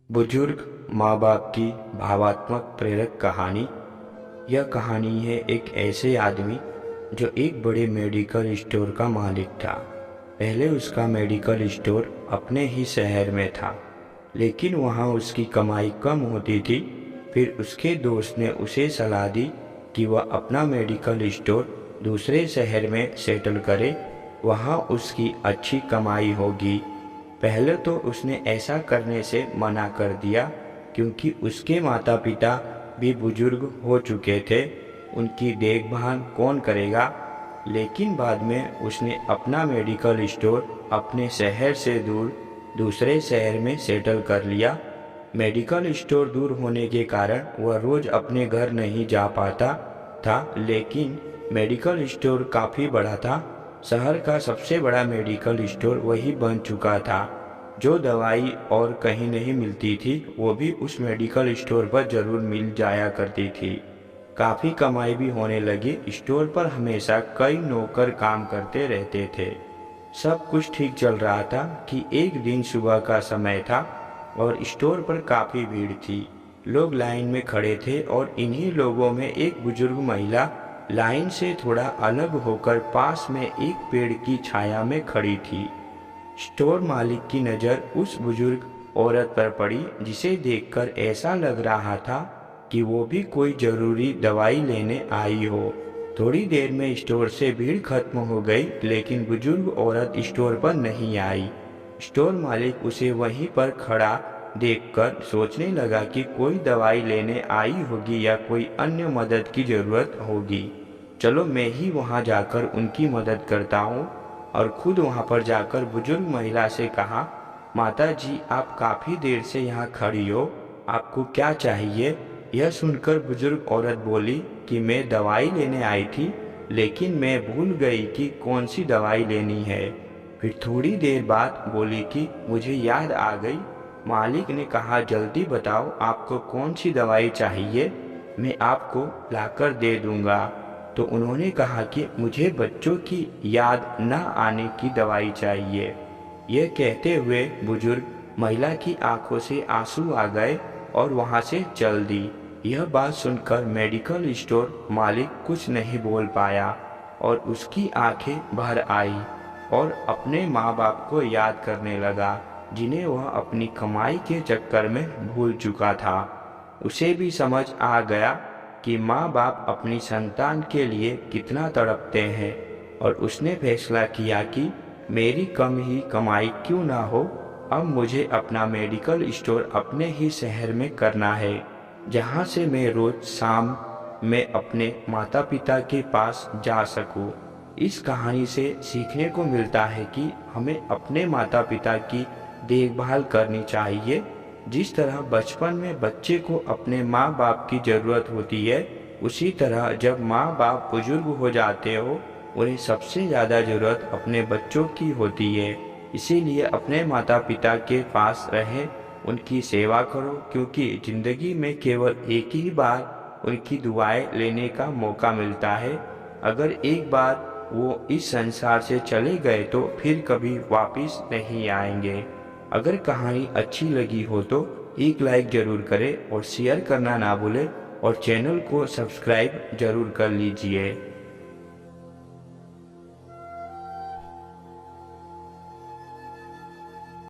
बुजुर्ग माँ बाप की भावात्मक प्रेरक कहानी। यह कहानी है एक ऐसे आदमी जो एक बड़े मेडिकल स्टोर का मालिक था। पहले उसका मेडिकल स्टोर अपने ही शहर में था, लेकिन वहाँ उसकी कमाई कम होती थी। फिर उसके दोस्त ने उसे सलाह दी कि वह अपना मेडिकल स्टोर दूसरे शहर में सेटल करे, वहाँ उसकी अच्छी कमाई होगी। पहले तो उसने ऐसा करने से मना कर दिया, क्योंकि उसके माता पिता भी बुजुर्ग हो चुके थे, उनकी देखभाल कौन करेगा। लेकिन बाद में उसने अपना मेडिकल स्टोर अपने शहर से दूर दूसरे शहर में सेटल कर लिया। मेडिकल स्टोर दूर होने के कारण वह रोज़ अपने घर नहीं जा पाता था, लेकिन मेडिकल स्टोर काफ़ी बड़ा था। शहर का सबसे बड़ा मेडिकल स्टोर वही बन चुका था। जो दवाई और कहीं नहीं मिलती थी, वो भी उस मेडिकल स्टोर पर ज़रूर मिल जाया करती थी। काफ़ी कमाई भी होने लगी। स्टोर पर हमेशा कई नौकर काम करते रहते थे। सब कुछ ठीक चल रहा था कि एक दिन सुबह का समय था और स्टोर पर काफ़ी भीड़ थी। लोग लाइन में खड़े थे और इन्हीं लोगों में एक बुजुर्ग महिला लाइन से थोड़ा अलग होकर पास में एक पेड़ की छाया में खड़ी थी। स्टोर मालिक की नज़र उस बुजुर्ग औरत पर पड़ी, जिसे देखकर ऐसा लग रहा था कि वो भी कोई ज़रूरी दवाई लेने आई हो। थोड़ी देर में स्टोर से भीड़ खत्म हो गई, लेकिन बुजुर्ग औरत स्टोर पर नहीं आई। स्टोर मालिक उसे वहीं पर खड़ा देखकर सोचने लगा कि कोई दवाई लेने आई होगी या कोई अन्य मदद की ज़रूरत होगी। चलो मैं ही वहाँ जाकर उनकी मदद करता हूँ। और खुद वहाँ पर जाकर बुजुर्ग महिला से कहा, माता जी, आप काफ़ी देर से यहाँ खड़ी हो, आपको क्या चाहिए? यह सुनकर बुजुर्ग औरत बोली कि मैं दवाई लेने आई थी, लेकिन मैं भूल गई कि कौन सी दवाई लेनी है। फिर थोड़ी देर बाद बोली कि मुझे याद आ गई। मालिक ने कहा, जल्दी बताओ, आपको कौन सी दवाई चाहिए, मैं आपको लाकर दे दूँगा। तो उन्होंने कहा कि मुझे बच्चों की याद न आने की दवाई चाहिए। यह कहते हुए बुजुर्ग महिला की आंखों से आंसू आ गए और वहां से चल दी। यह बात सुनकर मेडिकल स्टोर मालिक कुछ नहीं बोल पाया और उसकी आंखें भर आई और अपने माँ बाप को याद करने लगा, जिन्हें वह अपनी कमाई के चक्कर में भूल चुका था। उसे भी समझ आ गया कि माँ बाप अपनी संतान के लिए कितना तड़पते हैं, और उसने फैसला किया कि मेरी कम ही कमाई क्यों ना हो, अब मुझे अपना मेडिकल स्टोर अपने ही शहर में करना है, जहाँ से मैं रोज़ शाम में अपने माता पिता के पास जा सकूँ। इस कहानी से सीखने को मिलता है कि हमें अपने माता पिता की देखभाल करनी चाहिए। जिस तरह बचपन में बच्चे को अपने माँ बाप की ज़रूरत होती है, उसी तरह जब माँ बाप बुजुर्ग हो जाते हो, उन्हें सबसे ज़्यादा ज़रूरत अपने बच्चों की होती है। इसीलिए अपने माता पिता के पास रहें, उनकी सेवा करो, क्योंकि ज़िंदगी में केवल एक ही बार उनकी दुआएं लेने का मौका मिलता है। अगर एक बार वो इस संसार से चले गए तो फिर कभी वापस नहीं आएंगे। अगर कहानी अच्छी लगी हो तो एक लाइक ज़रूर करें और शेयर करना ना भूलें, और चैनल को सब्सक्राइब ज़रूर कर लीजिए।